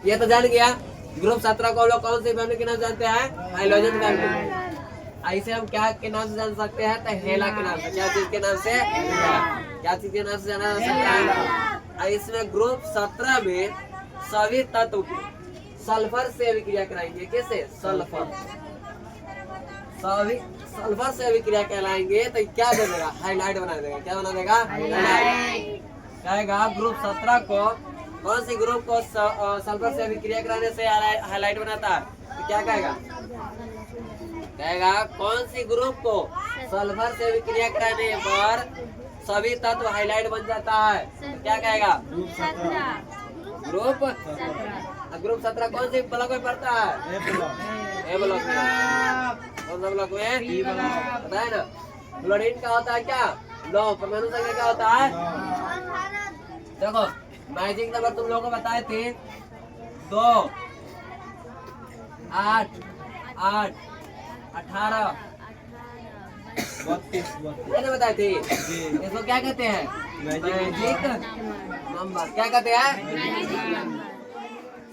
ये तो जान गया। ग्रुप 17 को हम लोग कौन सी फैमिली के नाम जानते हैं? Hydrogen family. ऐसे हम क्या के नाम से जान सकते हैं? तो हेला के नाम से। क्या चीज के नाम से? क्या चीज के नाम से जाना जा सकता है? इसमें ग्रुप 17 में सभी तत्व सल्फर से अभिक्रिया कराएंगे। कैसे? सल्फर, सभी सल्फर से अभिक्रिया कहलाएंगे तो क्या बनेगा? हाईलाइट बना देगा। क्या बना देगा? हाईलाइट। कहेगा ग्रुप 17 को, कौन सी ग्रुप को सल्फर से अभिक्रिया कराने से हाईलाइट बनाता है? तो क्या कहेगा? कहेगा कौन सी ग्रुप को सल्फर से अभिक्रिया कराने पर सभी तत्व हाईलाइट बन जाता है? तो क्या कहेगा? ग्रुप 17 कौन सी ब्लॉक में पड़ता है? ए ब्लॉक में। कौन सा ब्लॉक में? पता है ना। फ्लोरीन का होता है क्या? लौह। परमाणु संख्या क्या होता है? देखो मैजिक नंबर तुम लोगों को बताए थे 2, 8, 8, 18, 32 बताए थे। इसको क्या कहते हैं? Magic number. क्या कहते हैं?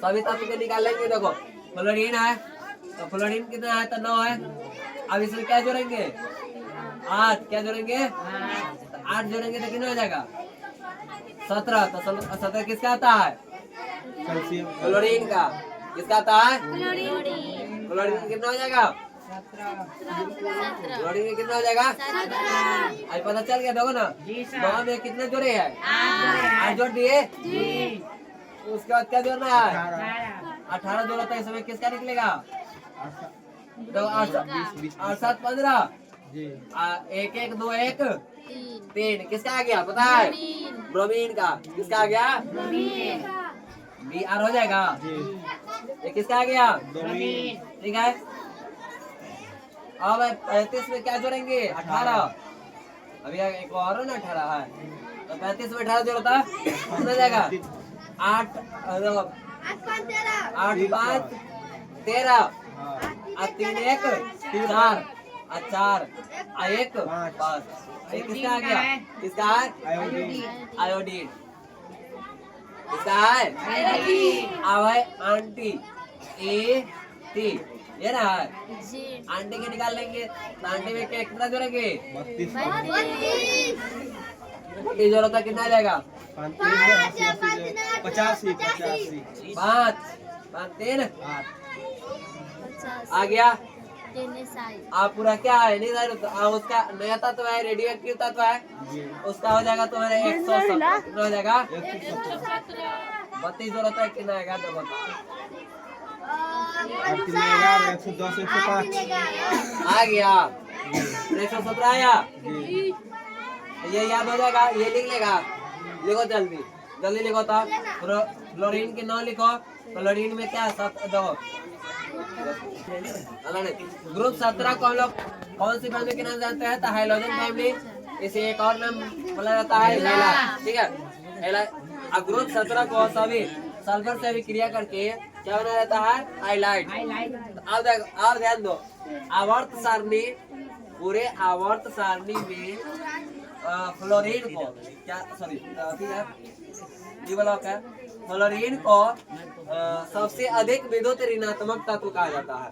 सभी तत्व के निकालेंगे। देखो फ्लोरीन है तो फ्लोरीन कितना है? तो 9 है। अब इसमें क्या जोड़ेंगे? 8। क्या जोड़ेंगे? 8 जोड़ेंगे तो कितना हो जाएगा? 17। तो 17 किसका आता है? क्लोरीन का। किसका आता है? क्लोरीन कितना हो जाएगा? क्लोरीन कितना हो जाएगा? आज पता चल गया। देखो ना 9 में कितने जोड़े हैं? 8 जोड़ दिए। उसके बाद क्या जोड़ना है? 18 जोड़ा तो इसमें किसका निकलेगा? 8, 7, 15। 1, 1, 2, 1, 3। किसका आ गया? पता है? ब्रोमीन का। किसका आ गया? Br हो जाएगा। ये किसका आ गया? ठीक है। अब 35 में क्या जोड़ेंगे? 18। अभी एक और ना 18 है तो 35 में 18 जोड़ता है कितना जाएगा? 8, 8, 5, 13। 3, 1, 4, 4, 1, 5। ये किसका आ गया? किसका है? आयोडीन। किसका है? अब है आंटी ए टी। ये ना है आंटी के निकाल लेंगे तो आंटी में क्या कितना जोड़ेंगे? 32 जोड़ो तो कितना आ जाएगा? 85। 5, 3 आ गया। आप पूरा क्या है? नहीं उसका नया तत्व है, रेडियो एक्टिव तत्व है। उसका हो जाएगा तुम्हारे 170। कितना हो जाएगा? 32 जोड़ो तो कितना आएगा? तो आ गया। 117 आया। ये याद हो जाएगा। ये लिख लेगा। लिखो जल्दी जल्दी लिखो। तो फ्लोरीन के नाम लिखो। फ्लोरीन में क्या दो? ग्रुप 17 को हम लोग कौन सी फैमिली के नाम जानते हैं? तो हाइड्रोजन फैमिली। इसे एक और नाम बोला जाता है हेला। ठीक है, हेला। अब ग्रुप 17 को सभी सल्फर से अभिक्रिया करके क्या बना जाता है? हाइलाइट। अब ध्यान दो। आवर्त सारणी, पूरे आवर्त सारणी में फ्लोरीन को क्या ब्लॉक है। फ्लोरीन को सबसे अधिक विद्युत ऋणात्मक तत्व कहा जाता है।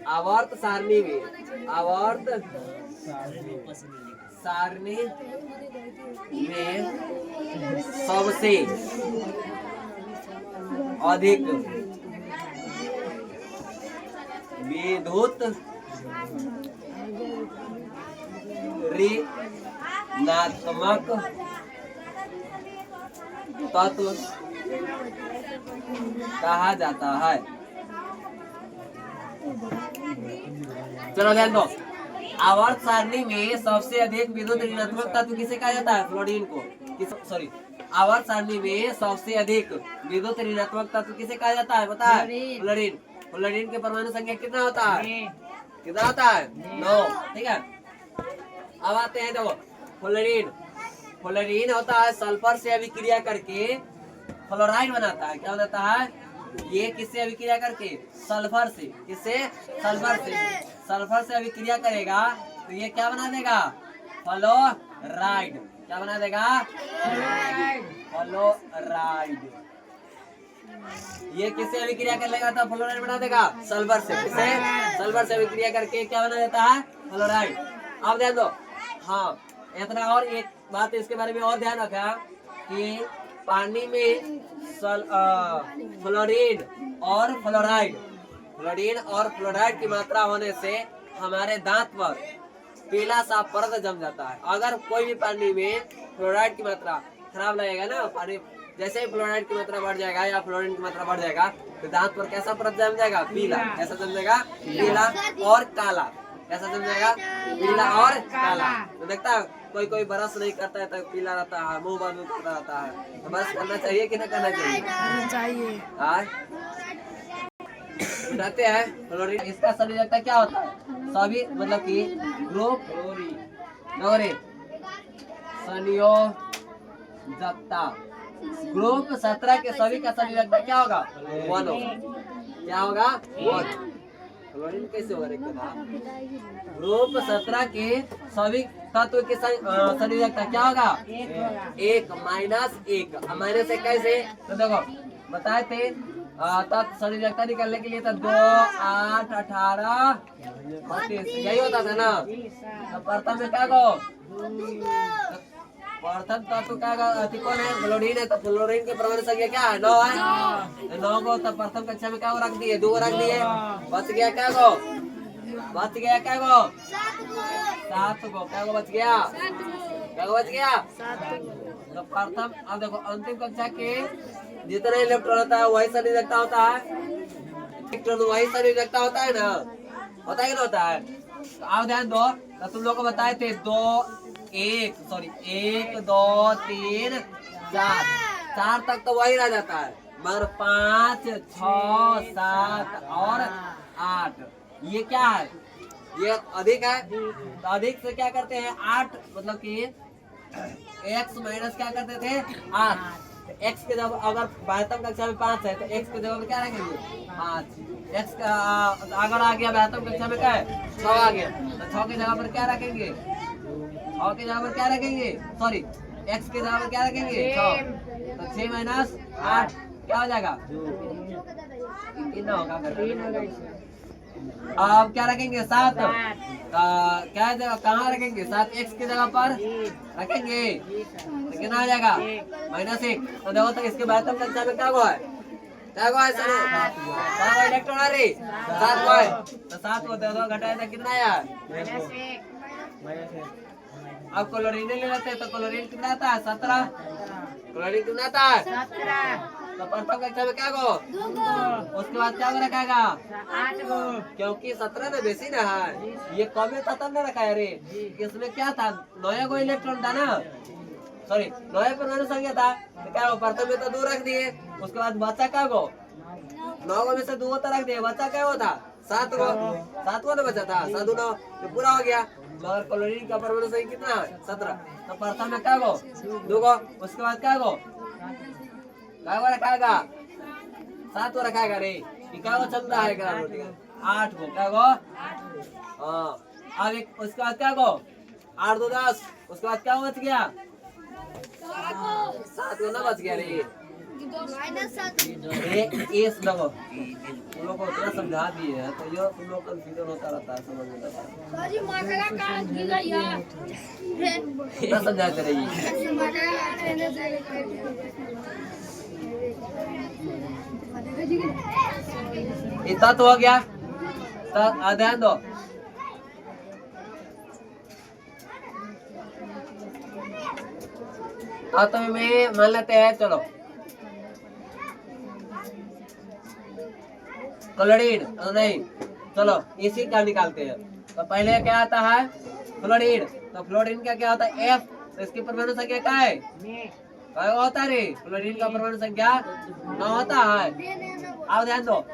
आवर्त सारणी में, आवर्त सारणी में सबसे अधिक विद्युत ऋणात्मक तत्व कहा जाता है। चलो ध्यान दो। आवर्त सारणी में सबसे अधिक विद्युत ऋणात्मक तत्व किसे कहा जाता है? फ्लोरीन को। आवर्त सारणी में सबसे अधिक विद्युत ऋणात्मक तत्व किसे कहा जाता है? पता है? फ्लोरीन। फ्लोरीन के परमाणु संख्या कितना होता है? कितना होता है? 9। ठीक है। अब आते हैं देखो फ्लोरीन। फ्लोरीन होता है सल्फर से अभिक्रिया करके फ्लोराइड बनाता है। क्या बनाता है? ये किससे अभिक्रिया करके? सल्फर से। किससे? सल्फर से। सल्फर से अभिक्रिया करेगा तो ये क्या बना देगा? फ्लोराइड। क्या बना देगा? फ्लोराइड। ये किससे अभिक्रिया कर लेगा तो फ्लोराइड बना देगा? सल्फर से। किससे? सल्फर से अभिक्रिया करके क्या बना देता है? फ्लोराइड। अब ध्यान दो, हाँ इतना। और एक बात इसके बारे में और ध्यान रखा कि पानी में फ्लोरीन और फ्लोराइड की मात्रा होने से हमारे दांत पर पीला सा परत जम जाता है। अगर कोई भी पानी में फ्लोराइड की मात्रा खराब लगेगा ना, पानी जैसे ही फ्लोराइड की मात्रा बढ़ जाएगा या फ्लोरीन की मात्रा बढ़ जाएगा तो दांत पर कैसा परत जम जाएगा? पीला। कैसा जम जाएगा? पीला और काला। कैसा जम जाएगा? पीला और काला। तो देखता है कोई ब्रश नहीं करता है तो पीला रहता है, मुंह बंद करता रहता है। तो ब्रश करना चाहिए कि नहीं करना चाहिए? बताते हैं फ्लोरीन इसका संयोजकता क्या होता है? सभी मतलब कि ग्रुप संयोजकता ग्रुप 17 के सभी का संयोजकता क्या होगा? 1 होगा। क्या होगा? 1। फ्लोरीन कैसे होगा? ग्रुप 17 के सभी तत्व के संयोजकता क्या होगा? 1 माइनस 1। माइनस 1 कैसे? तो देखो बताए थे तत्व संयोजकता निकालने के लिए तो 2, 8, 18, 32 यही होता था ना। तो प्रथम में क्या गो? प्रथम तत्व क्या कौन है? फ्लोरीन है। तो फ्लोरीन के परमाणु संख्या क्या है? 9 है। 9 को तो प्रथम कक्षा में क्या रख दिए? 2 रख दिए। बच गया क्या गो? 7 गो। क्या गो बच गया? क्या बच गया? 7। तो प्रथम अब देखो अंतिम कक्षा के जितने इलेक्ट्रॉन होता है वही संयोजकता होता है। इलेक्ट्रॉन वही संयोजकता होता है ना? होता है कि नहीं होता है? तो आप ध्यान दो, तो तुम लोग को बताए थे 1, 2, 3, 4 तक तो वही रह जाता है, मगर 5, 6, 7 और 8 ये क्या है? ये अधिक है। तो अधिक से क्या करते हैं? 8 मतलब कि x माइनस क्या करते थे? 8। x के जब अगर 12वीं कक्षा में 5 है तो x के जगह में क्या रखेंगे? 5। x का अगर आ गया 12वीं कक्षा में क्या है? 6 आ गया तो 6 की जगह पर क्या रखेंगे? 6 की जगह पर क्या रखेंगे? सॉरी x की जगह पर क्या रखेंगे? 6। तो 6 माइनस 8 क्या हो जाएगा? 3 होगा। अब क्या रखेंगे? 7। क्या जगह कहाँ रखेंगे? 7 x की जगह पर रखेंगे तो कितना आ जाएगा? -1। तो देखो तो इसके बाद कक्षा में क्या हुआ है? क्या हुआ है सर? 7 इलेक्ट्रॉन आ रही 7 हुआ है। तो 7 को दो घटाया था कितना आया? -1। अब क्लोरीन ले लेते हैं तो क्लोरीन कितना आता है? 17। क्लोरीन कितना आता है? 17। तो प्रथम कक्षा में क्या गो? 2 गो। उसके बाद क्या रखेगा? 8 गो। क्योंकि 17 में बेसी ना है, ये कम में खत्म ना रखा है रे। इसमें क्या था? 9 गो इलेक्ट्रॉन था ना, सॉरी 9 परमाणु संख्या था। तो क्या हो? प्रथम में तो 2 रख दिए। उसके बाद बचा क्या गो? 9 गो में से 2 तो रख दिए, बचा क्या होता? 7 गो। 7 गो ना बचा था। 7 9 तो पूरा हो गया। मगर क्लोरीन का परमाणु संख्या कितना है? 17। तो प्रथम में क्या गो? 2 गो। उसके बाद क्या गो? क्या गो रखाएगा? 7 गो रखाएगा रे। क्या गो चलता है? 8 गो। क्या गो? हाँ। अब एक उसके बाद क्या गो? 8 2 10। उसके बाद क्या बच गया? 7 गो ना बच गया रे। इस देखो तुम लोग को उतना समझा दिए है तो ये तुम लोग कंफ्यूजन होता रहता है, समझ में इतना समझाते रहिए। इतना तो हो गया। तो ध्यान दो, तो में मान लेते हैं, चलो क्लोरीन नहीं, चलो इसी का निकालते हैं। तो पहले क्या आता है? फ्लोरीन। तो फ्लोरीन का क्या होता है? F। तो इसकी परमाणु संख्या क्या है? क्या होता है रे? फ्लोरीन का परमाणु संख्या 9 होता है। अब ध्यान दो,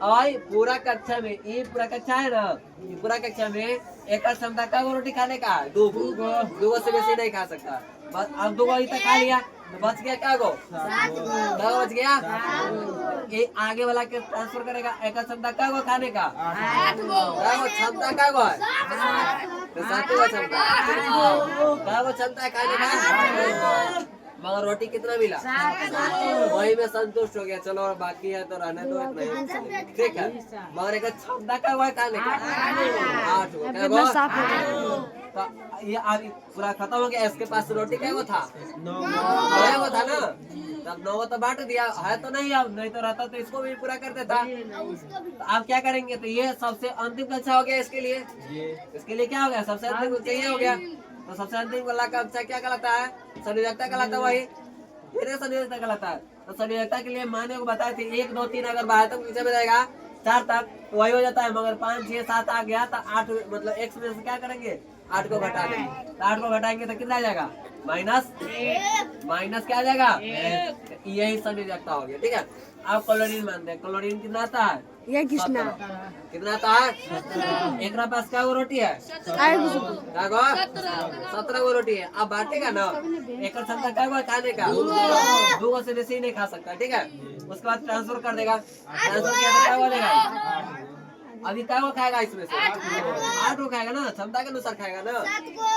और पूरा कक्षा में ये पूरा कक्षा है ना, ये पूरा कक्षा में एक क्षमता का रोटी खाने का 2 गो से बेसी नहीं खा सकता। बस अब 2 गो इतना खा लिया तो बच गया क्या गो? 7 गो बच गया। ये आगे वाला के ट्रांसफर करेगा एक क्षमता क्या गो खाने का? 8 गो। क्या गो क्षमता क्या गो है? तो 7 गो क्षमता क्या गो क्षमता है खाने का? मगर रोटी कितना मिला? वही में संतुष्ट हो गया, चलो और बाकी है तो रहने दो, नहीं ठीक है। मगर एक क्षमता का हुआ खाने का 8 गो, क्या हुआ? तो ये अभी पूरा खत्म हो गया। इसके पास रोटी क्या वो था? 9 वो था ना, तब 9 तो बांट दिया है तो नहीं, अब नहीं तो रहता तो इसको भी पूरा कर देता। तो आप क्या करेंगे? तो ये सबसे अंतिम कक्षा हो गया इसके लिए। इसके लिए क्या हो गया? सबसे अंतिम कक्षा ये हो गया। तो सबसे अंतिम वाला कक्षा क्या कहलाता है? संयोजकता कहलाता है। वही ये संयोजकता कहलाता है। तो संयोजकता के लिए माने को बताए थे 1 2 3 अगर बाहर तक पीछे में जाएगा 4 तक तो वही हो जाता है। मगर 5 6 7 आ गया तो 8 मतलब x में से क्या करेंगे? 8 को घटा देंगे। तो 8 को घटाएंगे तो कितना आ जाएगा? माइनस क्या आ जाएगा? यही संयोजकता हो गया। ठीक है। आप क्लोरीन मानते हैं, क्लोरीन कितना आता है? ये कितना कितना आता है? एक पास क्या वो रोटी है? 17 वो रोटी है। अब बांटेगा ना, एक क्षमता क्या हुआ खाने का? 2 से बेसी नहीं खा सकता। ठीक है। उसके बाद ट्रांसफर कर देगा। ट्रांसफर किया तो क्या बनेगा? अभी क्या वो खाएगा इसमें से? 8 वो खाएगा ना, क्षमता के अनुसार खाएगा ना।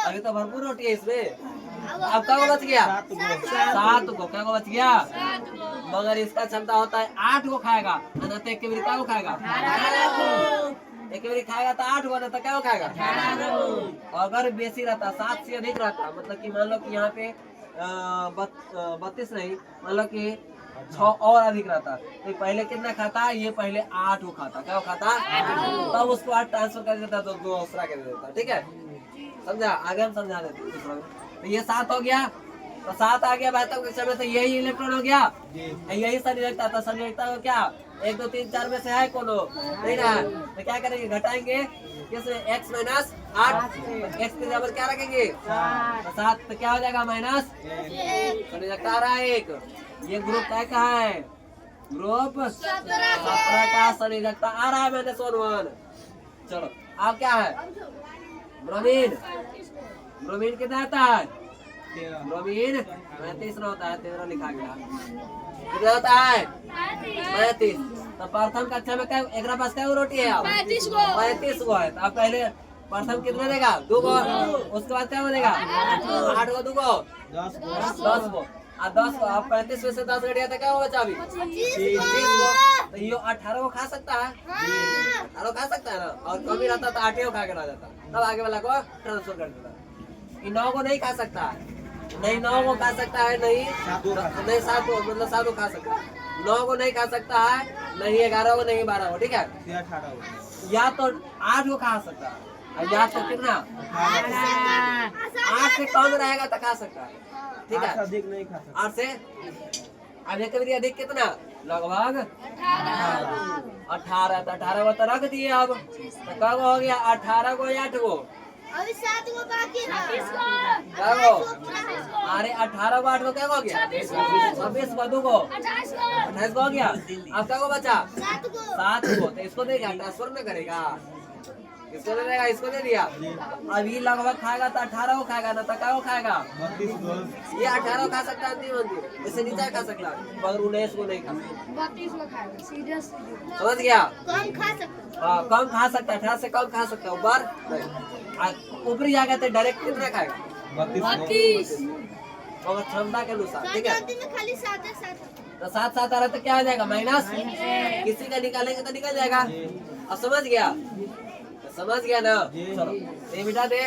अभी तो भरपूर रोटी है इसमें। अब क्या वो बच गया? 7 को। क्या वो बच गया? मगर इसका क्षमता होता है 8 को खाएगा, तो एक के क्या वो खाएगा? एक बारी खाएगा तो 8 को, तो क्या वो खाएगा? अगर बेसी रहता 7 से अधिक रहता, मतलब कि मान लो कि यहाँ पे 32 नहीं, मान लो कि 6 और अधिक रहता तो पहले कितना खाता? ये पहले 8 को खाता। क्या वो खाता? तब उसको 8 ट्रांसफर कर देता तो दूसरा कर देता। ठीक है, समझा? आगे हम समझा देते दूसरा। तो ये 7 हो गया, तो 7 आ गया बेहतर कक्षा में, तो यही इलेक्ट्रॉन हो गया, यही संयोजकता। तो संयोजकता को क्या 1 2 3 4 में से है कोनो नहीं ना, तो क्या करेंगे? घटाएंगे किसमें? x minus 8। x के जगह क्या रखेंगे? 7। तो क्या हो जाएगा? माइनस संयोजकता आ रहा है 1। ये ग्रुप क्या है? ग्रुप 17 का संयोजकता आ रहा है -1। चलो अब क्या है? ब्रोमीन। ब्रोमीन कितना आता है? ब्रोमीन 35 होता है, 13 लिखा गया। कितना होता है? 35। तो प्रथम कक्षा में क्या एक पास क्या रोटी है? 35 गो है। तो अब पहले प्रथम कितना देगा? 2 गो। उसके बाद क्या बनेगा? 8 गो 2 गो 10 गो। 10 को अब 35 में से 10 घटिया तो क्या होगा? अभी 30 गो। तो ये 18 को खा सकता है, 18 खा सकता है ना। और कमी रहता तो 8 को खा के रह जाता, तब आगे वाला को ट्रांसफर कर देता। 9 को नहीं खा सकता है, नहीं 9 को खा सकता है, नहीं 7 को, मतलब 7 को खा सकता है। 9 को नहीं खा सकता है, नहीं 11 को, नहीं 12 को। ठीक है, या तो 8 को खा सकता है, या तो कितना 8 से कम रहेगा तो खा सकता है। ठीक है, अधिक नहीं खा सकता। 8 से अधिक कितना? लगभग 18। तो 18 को तो रख दिए। अब तो कब हो गया? 18 को 8 को, अभी 7 गो बाकी है। अरे 18 को 8 को क्या हो गया? 26 को 2 को 28 को हो गया। अब क्या को बचा? 7 को। तो इसको देगा, ट्रांसफर न करेगा, इसको दे देगा, इसको दे दिया। अभी लगभग खाएगा तो 18 को खाएगा ना, तो क्या को खाएगा? ये 18 खा सकता है, अंतिम इससे नीचे खा सकता है, मगर 19 को नहीं खा सकता। समझ गया? कम खा सकता। हाँ, कम खा सकता है, 18 से कम खा सकता है। ऊपर ऊपरी जाएगा तो डायरेक्ट कितना खाएगा? 32 और क्षमता के अनुसार। ठीक है, खाली 7 तो 7 7 आ रहा तो क्या आ जाएगा? माइनस। किसी का निकालेंगे तो निकल जाएगा। अब समझ गया? समझ गया ना? चलो ये मिटा दे।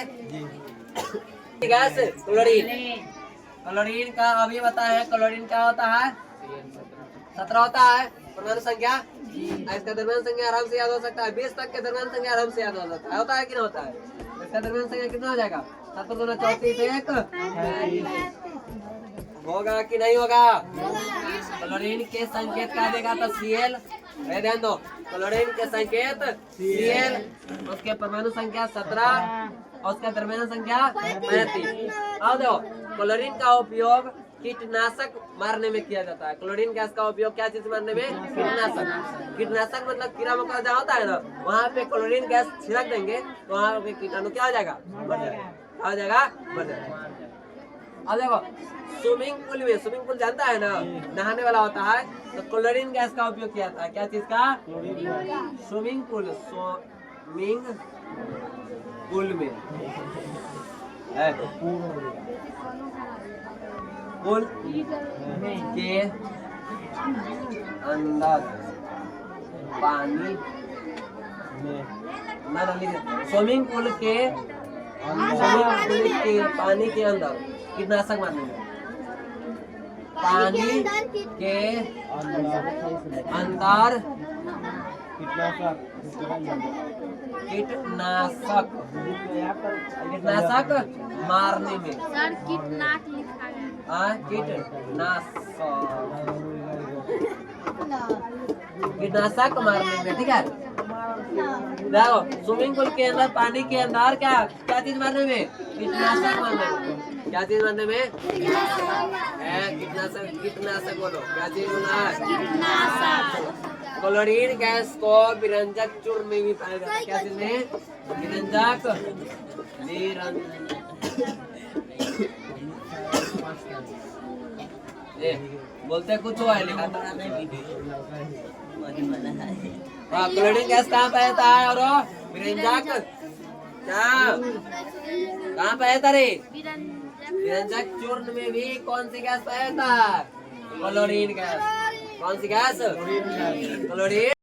गैस क्लोरीन, क्लोरीन का अभी बताया है। क्लोरीन क्या होता है? 17 होता है परमाणु संख्या। इसका दरमियान संख्या आराम से याद हो सकता है। 20 तक के दरमियान संख्या आराम से याद हो सकता है। होता है कि नहीं होता है? इसका दरमियान संख्या कितना हो जाएगा? 7 दूना 34 1 होगा कि नहीं होगा? क्लोरीन के संकेत क्या देगा? तो Cl। ध्यान दो, क्लोरीन के संकेत Cl, उसके परमाणु संख्या 17 और उसका दरमियान संख्या 35। अब देखो, क्लोरीन का उपयोग कीटनाशक मारने में किया जाता है। क्लोरीन गैस का उपयोग क्या चीज मारने में? कीटनाशक। कीटनाशक मतलब कीड़ा मकोड़ा जहाँ होता है ना, वहाँ पे क्लोरीन गैस छिड़क देंगे तो वहाँ पे कीटाणु क्या हो जाएगा? मर जाएगा। क्या हो जाएगा? मर जाएगा। अब देखो, स्विमिंग पूल में, स्विमिंग पूल जानता है ना, नहाने वाला होता है, तो क्लोरीन गैस का उपयोग किया जाता है। क्या चीज का? स्विमिंग पूल, स्विमिंग पूल में पुल के अंदर पानी स्विमिंग पूल के पानी के अंदर कीटनाशक मारने में पानी के अंदर कीटनाशक मारने में सर कीटनाशक लिखा है। कीटनाशक मारने में, ठीक है। देखो स्विमिंग पूल के अंदर पानी के अंदर क्या क्या चीज मारने में? कीटनाशक मारने में। क्या चीज मारने में? कीटनाशक बोलो। क्या चीज बोला? क्लोरीन गैस को विरंजक चूर्ण में भी पाया जाता है। क्या चीज में? विरंजक बोलते कुछ हुआ है लिखा था। क्लोरीन गैस कहाँ पाया था? और विरंजक कहाँ पाया था रे? विरंजक चूर्ण में भी कौन सी गैस पाया था? Chlorine gas. कौन सी गैस? क्लोरीन।